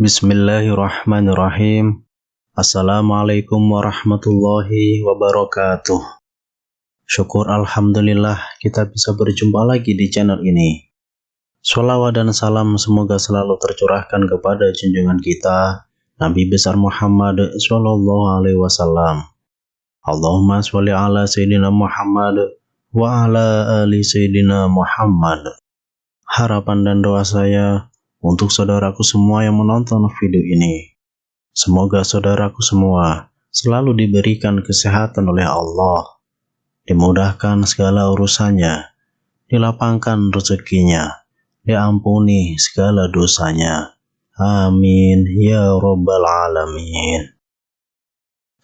Bismillahirrahmanirrahim. Assalamualaikum warahmatullahi wabarakatuh. Syukur alhamdulillah kita bisa berjumpa lagi di channel ini. Sholawat dan salam semoga selalu tercurahkan kepada junjungan kita Nabi besar Muhammad sallallahu alaihi wasallam. Allahumma sholli ala sayyidina Muhammad wa ala ali sayyidina Muhammad. Harapan dan doa saya untuk saudaraku semua yang menonton video ini. Semoga saudaraku semua selalu diberikan kesehatan oleh Allah, dimudahkan segala urusannya, dilapangkan rezekinya, diampuni segala dosanya. Amin ya rabbal alamin.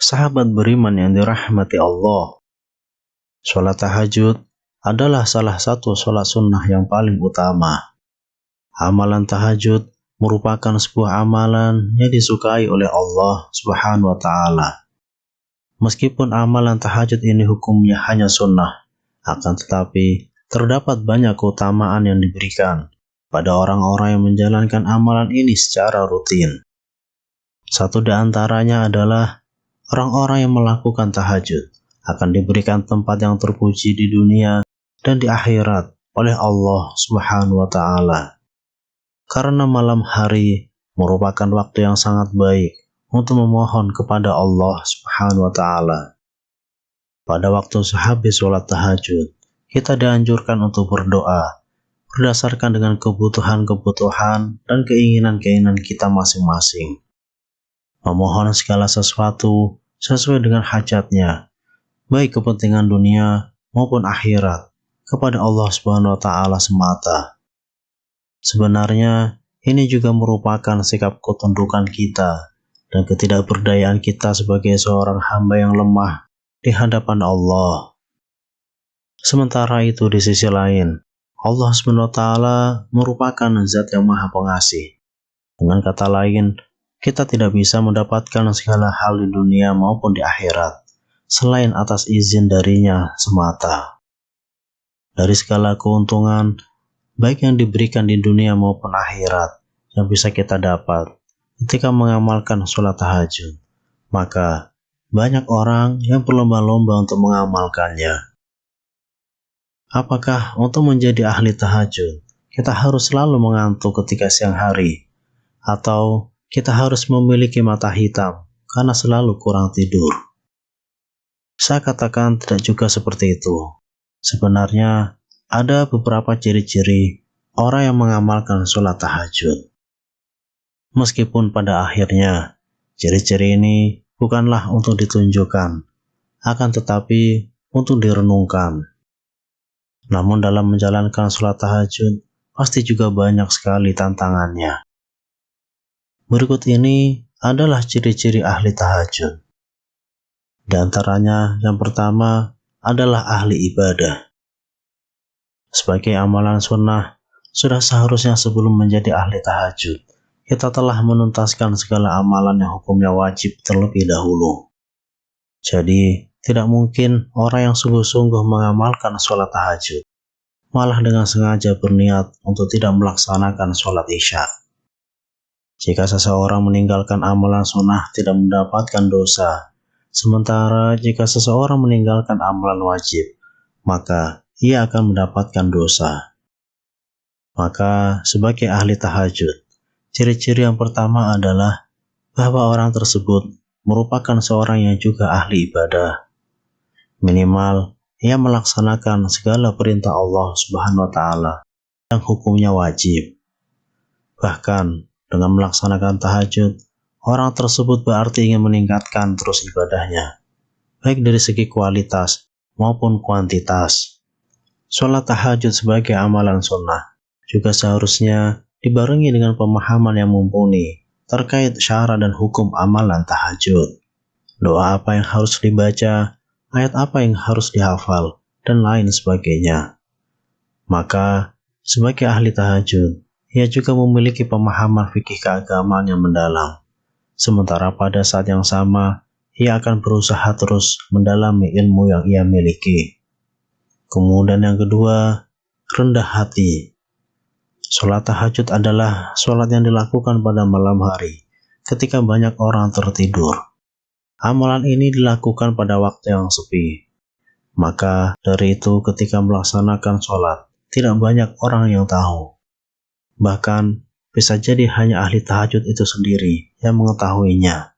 Sahabat beriman yang dirahmati Allah, sholat tahajud adalah salah satu sholat sunnah yang paling utama. Amalan tahajud merupakan sebuah amalan yang disukai oleh Allah Subhanahu wa Ta'ala. Meskipun amalan tahajud ini hukumnya hanya sunnah, akan tetapi terdapat banyak keutamaan yang diberikan pada orang-orang yang menjalankan amalan ini secara rutin. Satu di antaranya adalah orang-orang yang melakukan tahajud akan diberikan tempat yang terpuji di dunia dan di akhirat oleh Allah Subhanahu wa Ta'ala. Karena malam hari merupakan waktu yang sangat baik untuk memohon kepada Allah Subhanahu wa Ta'ala. Pada waktu sehabis sholat tahajud, kita dianjurkan untuk berdoa berdasarkan dengan kebutuhan-kebutuhan dan keinginan-keinginan kita masing-masing. Memohon segala sesuatu sesuai dengan hajatnya, baik kepentingan dunia maupun akhirat, kepada Allah Subhanahu wa Ta'ala semata. Sebenarnya, ini juga merupakan sikap ketundukan kita dan ketidakberdayaan kita sebagai seorang hamba yang lemah di hadapan Allah. Sementara itu di sisi lain, Allah SWT merupakan zat yang maha pengasih. Dengan kata lain, kita tidak bisa mendapatkan segala hal di dunia maupun di akhirat, selain atas izin darinya semata. Dari segala keuntungan, baik yang diberikan di dunia maupun akhirat, yang bisa kita dapat ketika mengamalkan sholat tahajud, maka banyak orang yang berlomba-lomba untuk mengamalkannya. Apakah untuk menjadi ahli tahajud, kita harus selalu mengantuk ketika siang hari, atau kita harus memiliki mata hitam karena selalu kurang tidur? Saya katakan tidak juga seperti itu. Sebenarnya, ada beberapa ciri-ciri orang yang mengamalkan sholat tahajud. Meskipun pada akhirnya, ciri-ciri ini bukanlah untuk ditunjukkan, akan tetapi untuk direnungkan. Namun dalam menjalankan sholat tahajud, pasti juga banyak sekali tantangannya. Berikut ini adalah ciri-ciri ahli tahajud. Di antaranya, yang pertama adalah ahli ibadah. Sebagai amalan sunnah, sudah seharusnya sebelum menjadi ahli tahajud, kita telah menuntaskan segala amalan yang hukumnya wajib terlebih dahulu. Jadi, tidak mungkin orang yang sungguh-sungguh mengamalkan sholat tahajud, malah dengan sengaja berniat untuk tidak melaksanakan sholat isya. Jika seseorang meninggalkan amalan sunnah tidak mendapatkan dosa, sementara jika seseorang meninggalkan amalan wajib, maka ia akan mendapatkan dosa. Maka sebagai ahli tahajud, ciri-ciri yang pertama adalah bahwa orang tersebut merupakan seorang yang juga ahli ibadah. Minimal, ia melaksanakan segala perintah Allah Subhanahu wa Ta'ala yang hukumnya wajib. Bahkan, dengan melaksanakan tahajud, orang tersebut berarti ingin meningkatkan terus ibadahnya, baik dari segi kualitas maupun kuantitas. Sholat tahajud sebagai amalan sunnah juga seharusnya dibarengi dengan pemahaman yang mumpuni terkait syarat dan hukum amalan tahajud. Doa apa yang harus dibaca, ayat apa yang harus dihafal, dan lain sebagainya. Maka, Sebagai ahli tahajud, ia juga memiliki pemahaman fikih keagamaan yang mendalam. Sementara pada saat yang sama, ia akan berusaha terus mendalami ilmu yang ia miliki. Kemudian yang kedua, rendah hati. Sholat tahajud adalah sholat yang dilakukan pada malam hari ketika banyak orang tertidur. Amalan ini dilakukan pada waktu yang sepi. Maka dari itu ketika melaksanakan sholat, tidak banyak orang yang tahu. Bahkan bisa jadi hanya ahli tahajud itu sendiri yang mengetahuinya.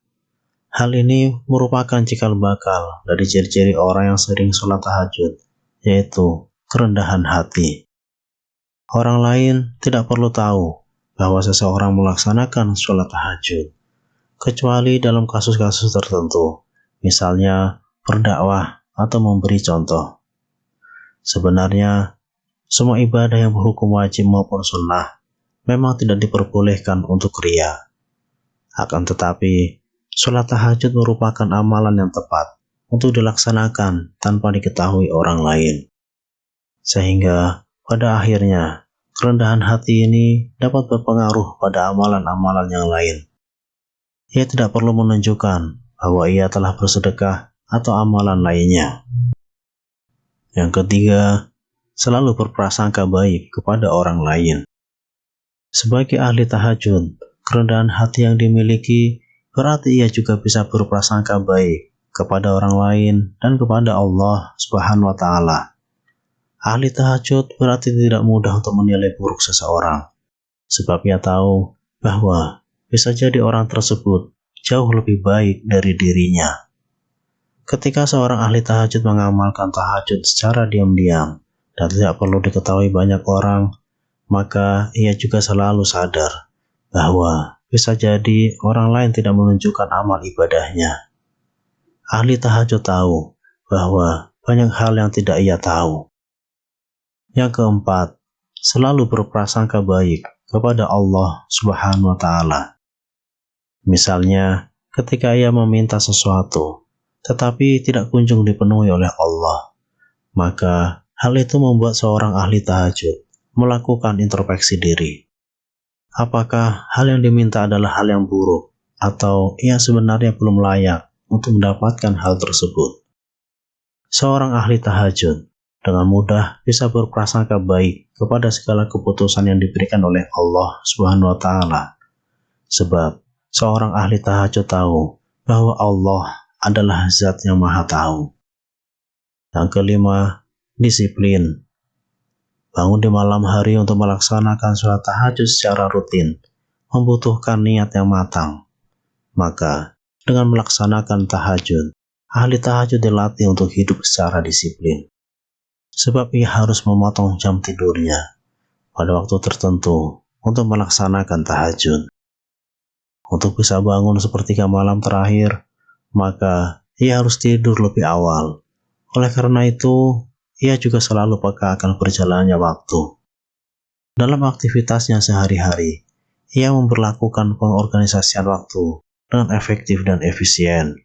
Hal ini merupakan cikal bakal dari ciri-ciri orang yang sering sholat tahajud, yaitu kerendahan hati. Orang lain tidak perlu tahu bahwa seseorang melaksanakan sholat tahajud, kecuali dalam kasus-kasus tertentu, misalnya berdakwah atau memberi contoh. Sebenarnya, semua ibadah yang berhukum wajib maupun sunnah memang tidak diperbolehkan untuk riya. Akan tetapi, sholat tahajud merupakan amalan yang tepat untuk dilaksanakan tanpa diketahui orang lain. Sehingga pada akhirnya, kerendahan hati ini dapat berpengaruh pada amalan-amalan yang lain. Ia tidak perlu menunjukkan bahwa ia telah bersedekah atau amalan lainnya. Yang ketiga, selalu berprasangka baik kepada orang lain. Sebagai ahli tahajud, kerendahan hati yang dimiliki berarti ia juga bisa berprasangka baik kepada orang lain dan kepada Allah Subhanahu wa Ta'ala. Ahli tahajud berarti tidak mudah untuk menilai buruk seseorang, sebab ia tahu bahwa bisa jadi orang tersebut jauh lebih baik dari dirinya. Ketika seorang ahli tahajud mengamalkan tahajud secara diam-diam dan tidak perlu diketahui banyak orang, maka ia juga selalu sadar bahwa bisa jadi orang lain tidak menunjukkan amal ibadahnya. Ahli tahajud tahu bahwa banyak hal yang tidak ia tahu. Yang keempat, selalu berprasangka baik kepada Allah Subhanahu wa Ta'ala. Misalnya, ketika ia meminta sesuatu, tetapi tidak kunjung dipenuhi oleh Allah, maka hal itu membuat seorang ahli tahajud melakukan introspeksi diri. Apakah hal yang diminta adalah hal yang buruk, atau ia sebenarnya belum layak untuk mendapatkan hal tersebut? Seorang ahli tahajud dengan mudah bisa berprasangka baik kepada segala keputusan yang diberikan oleh Allah Subhanahu wa Ta'ala. Sebab seorang ahli tahajud tahu bahwa Allah adalah zat yang maha tahu. Yang kelima, disiplin. Bangun di malam hari untuk melaksanakan sholat tahajud secara rutin membutuhkan niat yang matang. Maka dengan melaksanakan tahajud, ahli tahajud dilatih untuk hidup secara disiplin. Sebab ia harus memotong jam tidurnya pada waktu tertentu untuk melaksanakan tahajud. Untuk bisa bangun sepertiga malam terakhir, maka ia harus tidur lebih awal. Oleh karena itu, ia juga selalu peka akan berjalannya waktu. Dalam aktivitasnya sehari-hari, ia memperlakukan pengorganisasian waktu dengan efektif dan efisien.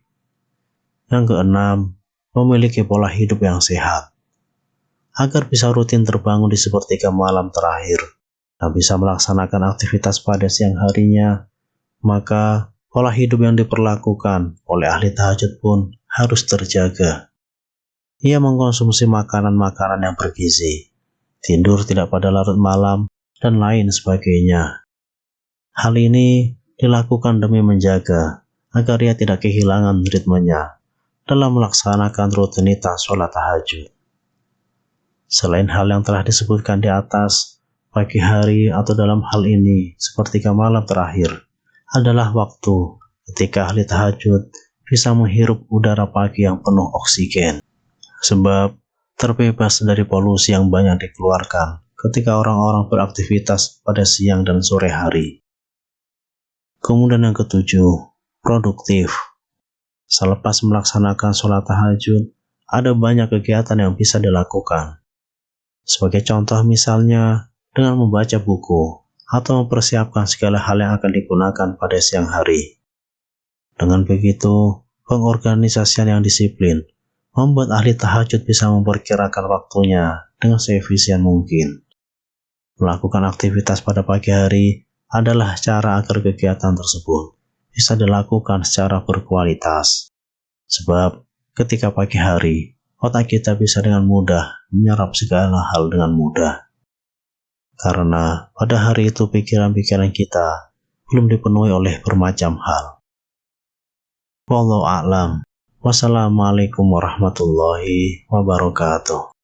Yang keenam, memiliki pola hidup yang sehat. Agar bisa rutin terbangun di sepertiga malam terakhir dan bisa melaksanakan aktivitas pada siang harinya, maka pola hidup yang diperlakukan oleh ahli tahajud pun harus terjaga. Ia mengkonsumsi makanan-makanan yang bergizi, tidur tidak pada larut malam, dan lain sebagainya. Hal ini dilakukan demi menjaga agar ia tidak kehilangan ritmenya dalam melaksanakan rutinitas sholat tahajud. Selain hal yang telah disebutkan di atas, pagi hari atau dalam hal ini sepertiga malam terakhir adalah waktu ketika ahli tahajud bisa menghirup udara pagi yang penuh oksigen. Sebab terbebas dari polusi yang banyak dikeluarkan ketika orang-orang beraktivitas pada siang dan sore hari. Kemudian yang ketujuh, produktif. Selepas melaksanakan sholat tahajud, ada banyak kegiatan yang bisa dilakukan. Sebagai contoh misalnya, dengan membaca buku atau mempersiapkan segala hal yang akan digunakan pada siang hari. Dengan begitu, pengorganisasian yang disiplin membuat ahli tahajud bisa memperkirakan waktunya dengan seefisien mungkin. Melakukan aktivitas pada pagi hari adalah cara agar kegiatan tersebut bisa dilakukan secara berkualitas. Sebab ketika pagi hari, otak kita bisa dengan mudah menyerap segala hal dengan mudah. Karena pada hari itu pikiran-pikiran kita belum dipenuhi oleh bermacam hal. Wallahu a'lam. Wassalamualaikum warahmatullahi wabarakatuh.